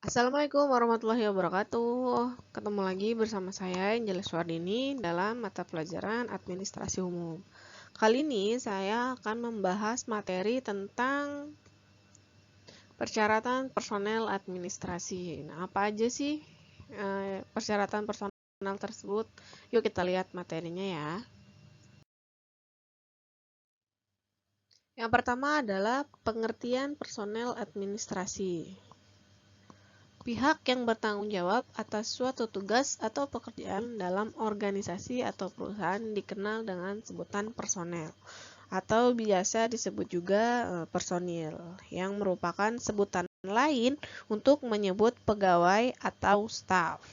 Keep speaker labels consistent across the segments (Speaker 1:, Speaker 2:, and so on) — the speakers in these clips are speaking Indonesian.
Speaker 1: Assalamualaikum warahmatullahi wabarakatuh. Ketemu lagi bersama saya Angeles Wardini dalam mata pelajaran Administrasi Umum. Kali ini saya akan membahas materi tentang persyaratan personel administrasi. Nah, apa aja sih persyaratan personel tersebut? Yuk kita lihat materinya ya. Yang pertama adalah pengertian personel administrasi. Pihak yang bertanggung jawab atas suatu tugas atau pekerjaan dalam organisasi atau perusahaan dikenal dengan sebutan personel atau biasa disebut juga personil, yang merupakan sebutan lain untuk menyebut pegawai atau staf.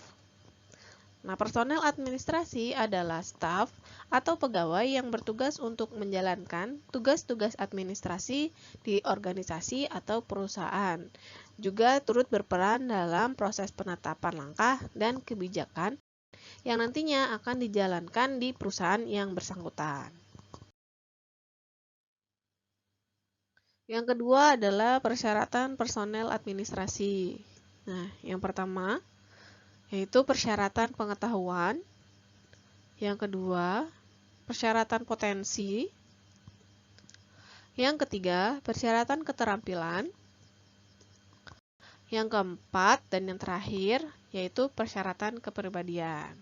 Speaker 1: Nah, personel administrasi adalah staf atau pegawai yang bertugas untuk menjalankan tugas-tugas administrasi di organisasi atau perusahaan. Juga turut berperan dalam proses penetapan langkah dan kebijakan yang nantinya akan dijalankan di perusahaan yang bersangkutan. Yang kedua adalah persyaratan personel administrasi. Nah, yang pertama yaitu persyaratan pengetahuan. Yang kedua, persyaratan potensi. Yang ketiga, persyaratan keterampilan. Yang keempat dan yang terakhir yaitu persyaratan kepribadian.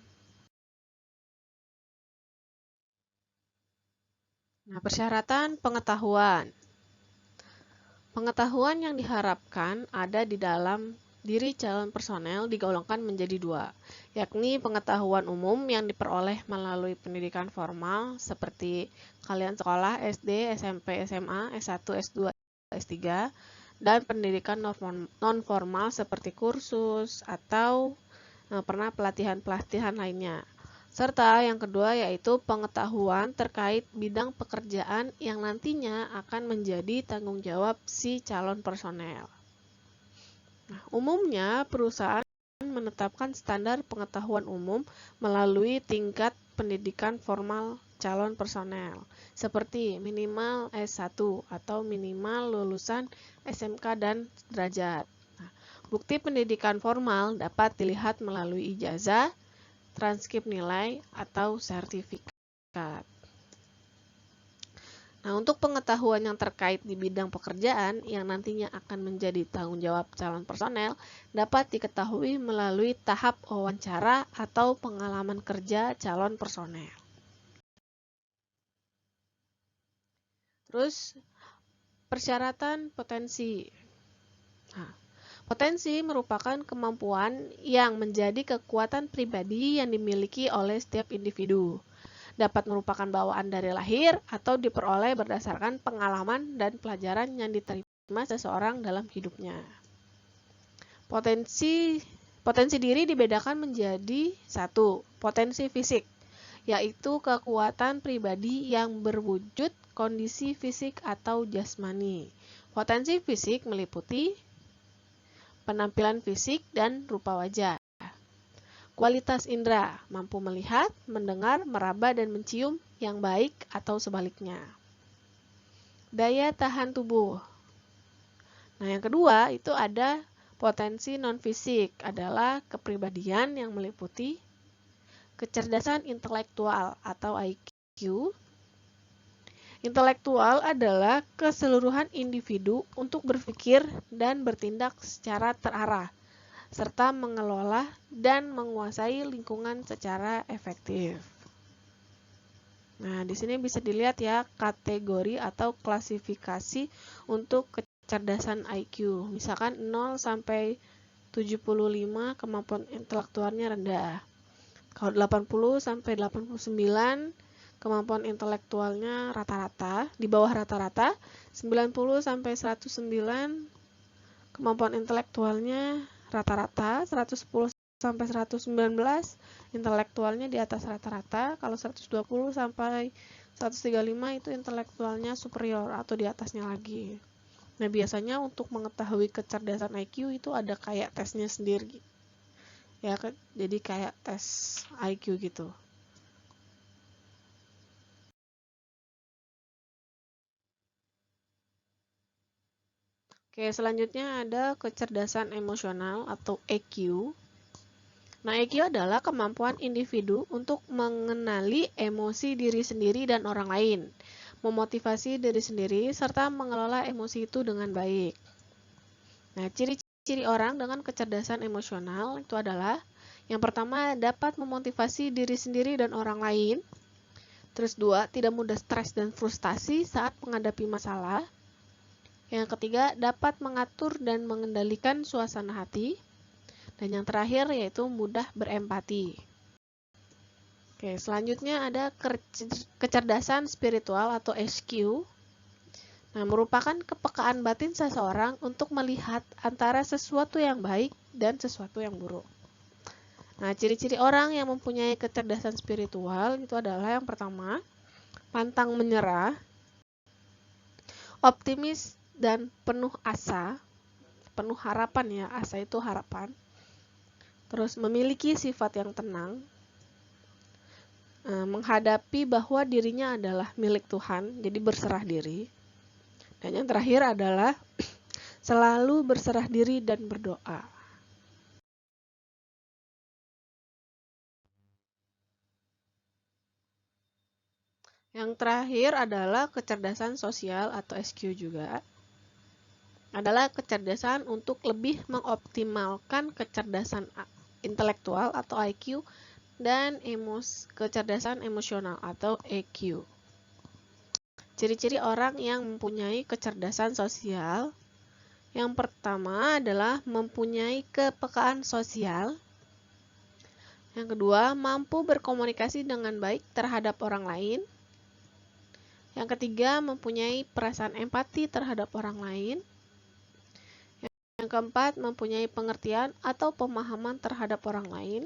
Speaker 1: Nah, persyaratan pengetahuan. Pengetahuan yang diharapkan ada di dalam diri calon personel digolongkan menjadi dua, yakni pengetahuan umum yang diperoleh melalui pendidikan formal seperti kalian sekolah SD, SMP, SMA, S1, S2, S3, dan pendidikan non-formal seperti kursus atau pernah pelatihan-pelatihan lainnya. Serta yang kedua yaitu pengetahuan terkait bidang pekerjaan yang nantinya akan menjadi tanggung jawab si calon personel. Nah, umumnya perusahaan menetapkan standar pengetahuan umum melalui tingkat pendidikan formal calon personel, seperti minimal S1 atau minimal lulusan SMK dan derajat. Nah, bukti pendidikan formal dapat dilihat melalui ijazah, transkrip nilai, atau sertifikat. Nah, untuk pengetahuan yang terkait di bidang pekerjaan yang nantinya akan menjadi tanggung jawab calon personel dapat diketahui melalui tahap wawancara atau pengalaman kerja calon personel. Terus, persyaratan potensi. Nah, potensi merupakan kemampuan yang menjadi kekuatan pribadi yang dimiliki oleh setiap individu. Dapat merupakan bawaan dari lahir atau diperoleh berdasarkan pengalaman dan pelajaran yang diterima seseorang dalam hidupnya. Potensi diri dibedakan menjadi satu, potensi fisik, yaitu kekuatan pribadi yang berwujud kondisi fisik atau jasmani. Potensi fisik meliputi penampilan fisik dan rupa wajah. Kualitas indera, mampu melihat, mendengar, meraba, dan mencium yang baik atau sebaliknya. Daya tahan tubuh. Nah, yang kedua itu ada potensi non-fisik, adalah kepribadian yang meliputi kecerdasan intelektual atau IQ. Intelektual adalah keseluruhan individu untuk berpikir dan bertindak secara terarah, serta mengelola dan menguasai lingkungan secara efektif. Nah, di sini bisa dilihat ya kategori atau klasifikasi untuk kecerdasan IQ. Misalkan 0 sampai 75 kemampuan intelektualnya rendah. Kalau 80 sampai 89 kemampuan intelektualnya rata-rata, di bawah rata-rata. 90 sampai 109 kemampuan intelektualnya rata-rata. 110 sampai 119 intelektualnya di atas rata-rata. Kalau 120 sampai 135 itu intelektualnya superior atau di atasnya lagi. Nah, biasanya untuk mengetahui kecerdasan IQ itu ada kayak tesnya sendiri. Ya, jadi kayak tes IQ gitu. Oke, selanjutnya ada kecerdasan emosional atau EQ. Nah, EQ adalah kemampuan individu untuk mengenali emosi diri sendiri dan orang lain, memotivasi diri sendiri, serta mengelola emosi itu dengan baik. Nah, ciri-ciri orang dengan kecerdasan emosional itu adalah yang pertama, dapat memotivasi diri sendiri dan orang lain. Terus dua, tidak mudah stres dan frustasi saat menghadapi masalah. Yang ketiga, dapat mengatur dan mengendalikan suasana hati. Dan yang terakhir yaitu mudah berempati. Oke, selanjutnya ada kecerdasan spiritual atau SQ. Nah, merupakan kepekaan batin seseorang untuk melihat antara sesuatu yang baik dan sesuatu yang buruk. Nah, ciri-ciri orang yang mempunyai kecerdasan spiritual itu adalah yang pertama, pantang menyerah, optimis dan penuh asa, penuh harapan ya, asa itu harapan. Terus memiliki sifat yang tenang, menghadapi bahwa dirinya adalah milik Tuhan, jadi berserah diri. Dan yang terakhir adalah selalu berserah diri dan berdoa. Yang terakhir adalah kecerdasan sosial atau SQ juga. Adalah kecerdasan untuk lebih mengoptimalkan kecerdasan intelektual atau IQ dan kecerdasan emosional atau EQ. Ciri-ciri orang yang mempunyai kecerdasan sosial. Yang pertama adalah mempunyai kepekaan sosial. Yang kedua, mampu berkomunikasi dengan baik terhadap orang lain. Yang ketiga, mempunyai perasaan empati terhadap orang lain. Yang keempat, mempunyai pengertian atau pemahaman terhadap orang lain.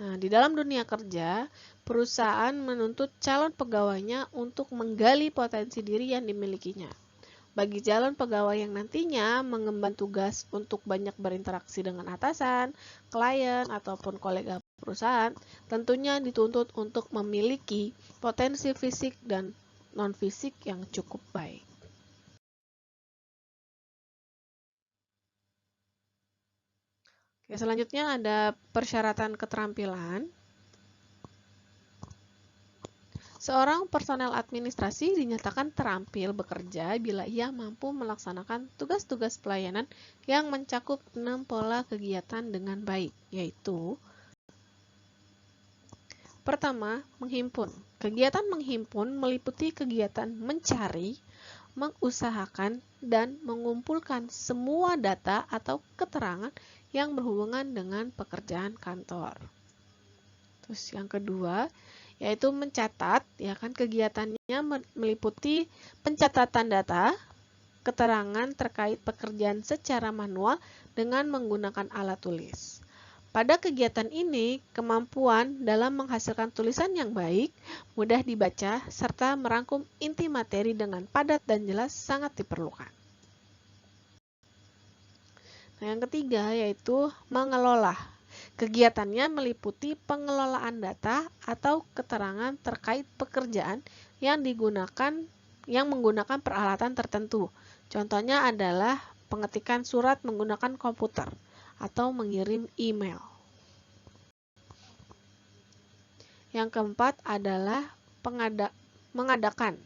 Speaker 1: Nah, di dalam dunia kerja, perusahaan menuntut calon pegawainya untuk menggali potensi diri yang dimilikinya. Bagi calon pegawai yang nantinya mengemban tugas untuk banyak berinteraksi dengan atasan, klien, ataupun kolega perusahaan, tentunya dituntut untuk memiliki potensi fisik dan non-fisik yang cukup baik. Oke, selanjutnya ada persyaratan keterampilan. Seorang personel administrasi dinyatakan terampil bekerja bila ia mampu melaksanakan tugas-tugas pelayanan yang mencakup 6 pola kegiatan dengan baik, yaitu pertama, menghimpun. Kegiatan menghimpun meliputi kegiatan mencari, mengusahakan, dan mengumpulkan semua data atau keterangan yang berhubungan dengan pekerjaan kantor. Terus yang kedua, yaitu mencatat, ya kan, kegiatannya meliputi pencatatan data, keterangan terkait pekerjaan secara manual dengan menggunakan alat tulis. Pada kegiatan ini, kemampuan dalam menghasilkan tulisan yang baik, mudah dibaca, serta merangkum inti materi dengan padat dan jelas sangat diperlukan. Nah, yang ketiga yaitu mengelola. Kegiatannya meliputi pengelolaan data atau keterangan terkait pekerjaan yang menggunakan peralatan tertentu. Contohnya adalah pengetikan surat menggunakan komputer atau mengirim email. Yang keempat adalah mengadakan,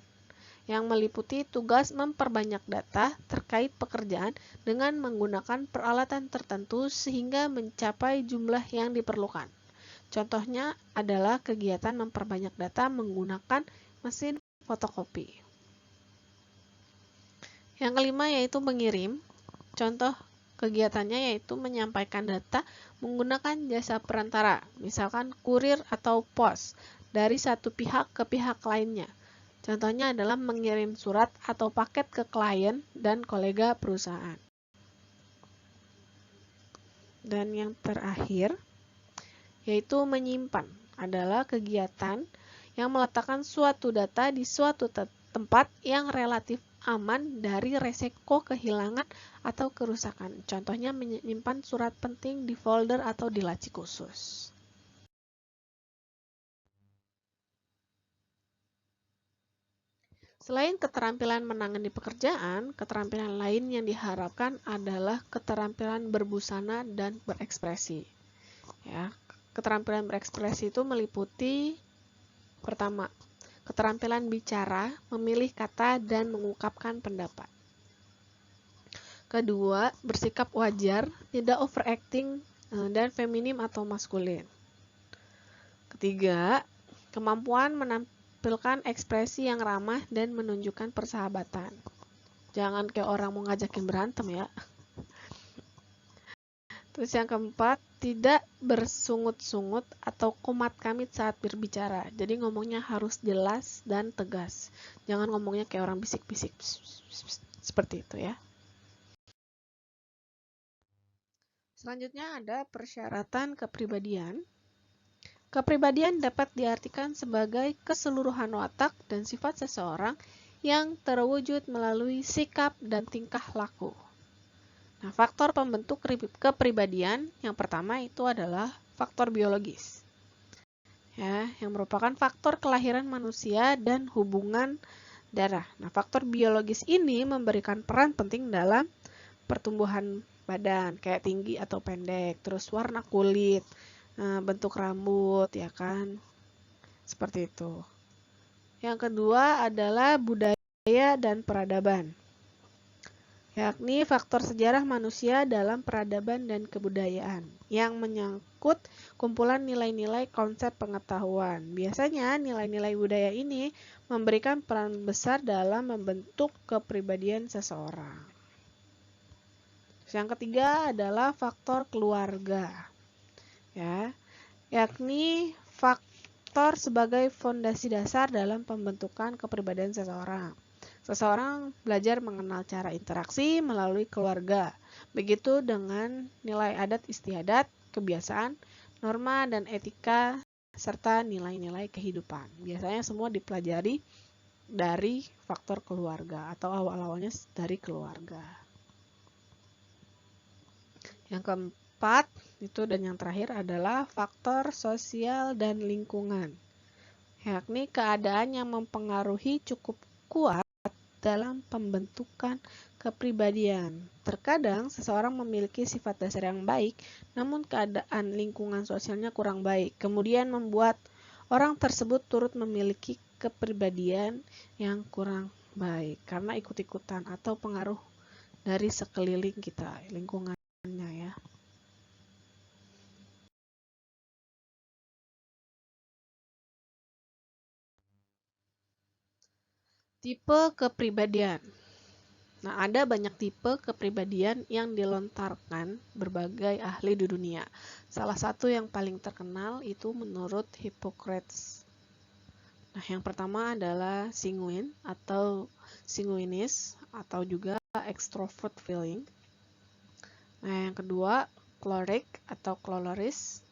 Speaker 1: yang meliputi tugas memperbanyak data terkait pekerjaan dengan menggunakan peralatan tertentu sehingga mencapai jumlah yang diperlukan. Contohnya adalah kegiatan memperbanyak data menggunakan mesin fotokopi. Yang kelima yaitu mengirim. Contoh kegiatannya yaitu menyampaikan data menggunakan jasa perantara, misalkan kurir atau pos, dari satu pihak ke pihak lainnya. Contohnya adalah mengirim surat atau paket ke klien dan kolega perusahaan. Dan yang terakhir, yaitu menyimpan, adalah kegiatan yang meletakkan suatu data di suatu tempat yang relatif aman dari resiko kehilangan atau kerusakan. Contohnya menyimpan surat penting di folder atau di laci khusus. Selain keterampilan menangani pekerjaan, keterampilan lain yang diharapkan adalah keterampilan berbusana dan berekspresi. Ya, keterampilan berekspresi itu meliputi pertama, keterampilan bicara, memilih kata dan mengungkapkan pendapat. Kedua, bersikap wajar, tidak overacting dan feminim atau maskulin. Ketiga, kemampuan menampilkan ekspresi yang ramah dan menunjukkan persahabatan. Jangan kayak orang mau ngajakin berantem ya. Terus yang keempat, tidak bersungut-sungut atau kumat-kamit saat berbicara. Jadi ngomongnya harus jelas dan tegas. Jangan ngomongnya kayak orang bisik-bisik. Seperti itu ya. Selanjutnya ada persyaratan kepribadian. Kepribadian dapat diartikan sebagai keseluruhan watak dan sifat seseorang yang terwujud melalui sikap dan tingkah laku. Nah, faktor pembentuk kepribadian yang pertama itu adalah faktor biologis. Ya, yang merupakan faktor kelahiran manusia dan hubungan darah. Nah, faktor biologis ini memberikan peran penting dalam pertumbuhan badan, kayak tinggi atau pendek, terus warna kulit, bentuk rambut, ya kan? Seperti itu. Yang kedua adalah budaya dan peradaban, yakni faktor sejarah manusia dalam peradaban dan kebudayaan yang menyangkut kumpulan nilai-nilai konsep pengetahuan. Biasanya nilai-nilai budaya ini memberikan peran besar dalam membentuk kepribadian seseorang. Yang ketiga adalah faktor keluarga, ya, yakni faktor sebagai fondasi dasar dalam pembentukan kepribadian seseorang. Seseorang belajar mengenal cara interaksi melalui keluarga. Begitu dengan nilai adat istiadat, kebiasaan, norma dan etika, serta nilai-nilai kehidupan. Biasanya semua dipelajari dari faktor keluarga atau awal-awalnya dari keluarga. Yang keempat itu dan yang terakhir adalah faktor sosial dan lingkungan, yakni keadaan yang mempengaruhi cukup kuat dalam pembentukan kepribadian. Terkadang seseorang memiliki sifat dasar yang baik, namun keadaan lingkungan sosialnya kurang baik, kemudian membuat orang tersebut turut memiliki kepribadian yang kurang baik karena ikut-ikutan atau pengaruh dari sekeliling kita, lingkungannya ya. Tipe kepribadian. Nah, ada banyak tipe kepribadian yang dilontarkan berbagai ahli di dunia. Salah satu yang paling terkenal itu menurut Hippocrates. Nah, yang pertama adalah sanguine atau sanguinis atau juga extrovert feeling. Nah, yang kedua choleric atau choleris.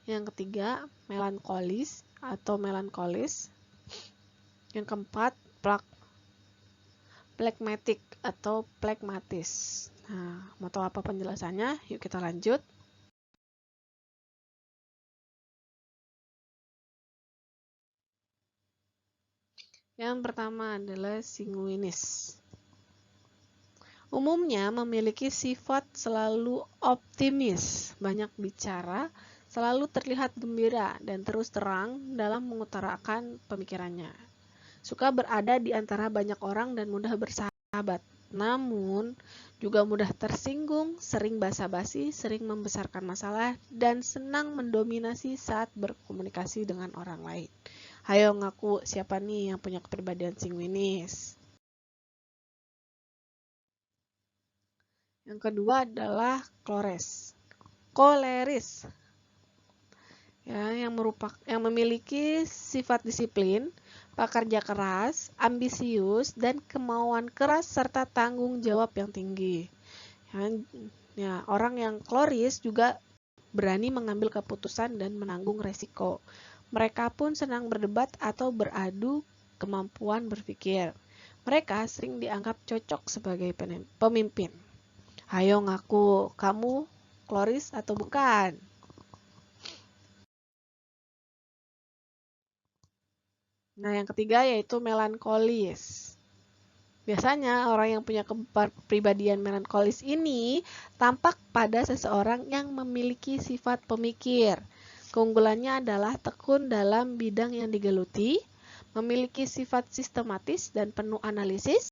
Speaker 1: Yang ketiga melankolis atau melankolis. Yang keempat phlegmatic atau phlegmatis. Nah, mau tahu apa penjelasannya? Yuk kita lanjut. Yang pertama adalah sanguinis. Umumnya memiliki sifat selalu optimis, banyak bicara, selalu terlihat gembira, dan terus terang dalam mengutarakan pemikirannya. Suka berada di antara banyak orang dan mudah bersahabat. Namun, juga mudah tersinggung, sering basa-basi, sering membesarkan masalah, dan senang mendominasi saat berkomunikasi dengan orang lain. Hayo ngaku siapa nih yang punya kepribadian sanguinis? Yang kedua adalah koleris. Ya, yang memiliki sifat disiplin, pekerja keras, ambisius, dan kemauan keras serta tanggung jawab yang tinggi. Ya, orang yang kloris juga berani mengambil keputusan dan menanggung resiko. Mereka pun senang berdebat atau beradu kemampuan berpikir. Mereka sering dianggap cocok sebagai pemimpin. Hayo ngaku, kamu kloris atau bukan? Nah, yang ketiga yaitu melankolis. Biasanya orang yang punya kepribadian melankolis ini tampak pada seseorang yang memiliki sifat pemikir. Keunggulannya adalah tekun dalam bidang yang digeluti, memiliki sifat sistematis dan penuh analisis,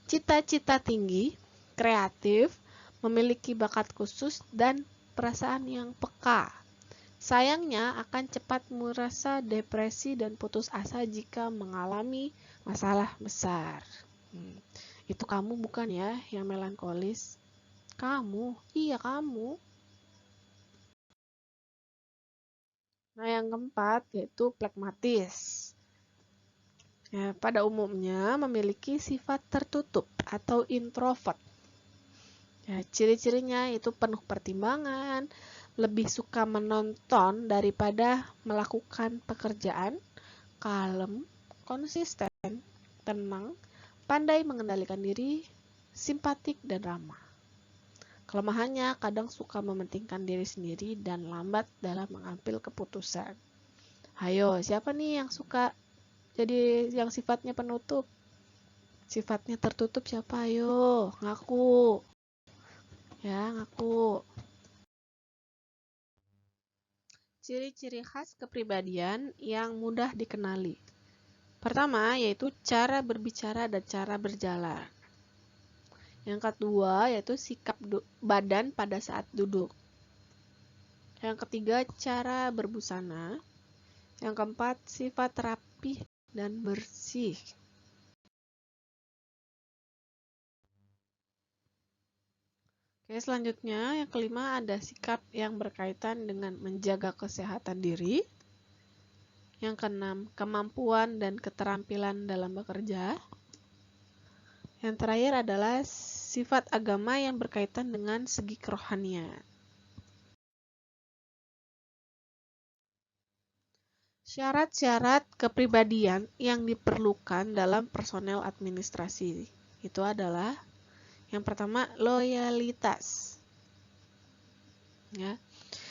Speaker 1: cita-cita tinggi, kreatif, memiliki bakat khusus, dan perasaan yang peka. Sayangnya akan cepat merasa depresi dan putus asa jika mengalami masalah besar. Itu kamu bukan ya yang melankolis? Kamu, iya kamu. Nah, yang keempat yaitu plekmatis. Ya, pada umumnya memiliki sifat tertutup atau introvert. Ya, ciri-cirinya itu penuh pertimbangan, lebih suka menonton daripada melakukan pekerjaan, kalem, konsisten, tenang, pandai mengendalikan diri, simpatik, dan ramah. Kelemahannya kadang suka mementingkan diri sendiri dan lambat dalam mengambil keputusan. Ayo, siapa nih yang suka jadi yang sifatnya penutup? Sifatnya tertutup siapa? Ayo, ngaku. Ya, ngaku. Ciri-ciri khas kepribadian yang mudah dikenali. Pertama, yaitu cara berbicara dan cara berjalan. Yang kedua, yaitu sikap badan pada saat duduk. Yang ketiga, cara berbusana. Yang keempat, sifat rapih dan bersih. Oke, selanjutnya yang kelima ada sikap yang berkaitan dengan menjaga kesehatan diri. Yang keenam, kemampuan dan keterampilan dalam bekerja. Yang terakhir adalah sifat agama yang berkaitan dengan segi kerohanian. Syarat-syarat kepribadian yang diperlukan dalam personel administrasi itu adalah yang pertama, loyalitas. Ya,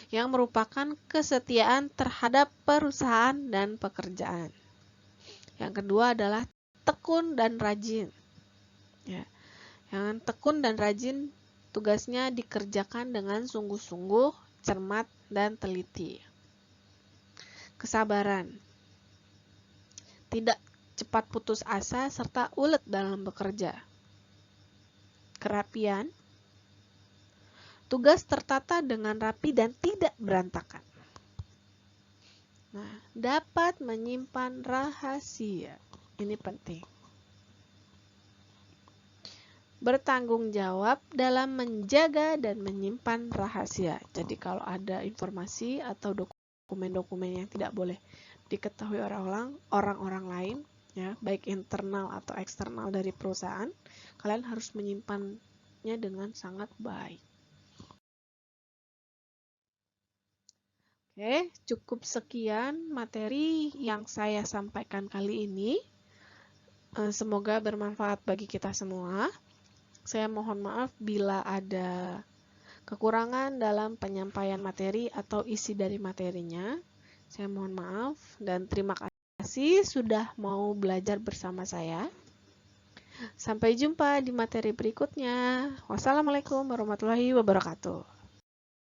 Speaker 1: yang merupakan kesetiaan terhadap perusahaan dan pekerjaan. Yang kedua adalah tekun dan rajin. Ya, yang tekun dan rajin tugasnya dikerjakan dengan sungguh-sungguh, cermat, dan teliti. Kesabaran. Tidak cepat putus asa serta ulet dalam bekerja. Kerapian. Tugas tertata dengan rapi dan tidak berantakan. Nah, dapat menyimpan rahasia. Ini penting. Bertanggung jawab dalam menjaga dan menyimpan rahasia. Jadi kalau ada informasi atau dokumen-dokumen yang tidak boleh diketahui orang-orang lain, ya, baik internal atau eksternal dari perusahaan, kalian harus menyimpannya dengan sangat baik. Oke, cukup sekian materi yang saya sampaikan kali ini. Semoga bermanfaat bagi kita semua. Saya mohon maaf bila ada kekurangan dalam penyampaian materi atau isi dari materinya. Saya mohon maaf dan terima kasih sudah mau belajar bersama saya. Sampai jumpa di materi berikutnya. Wassalamualaikum warahmatullahi wabarakatuh.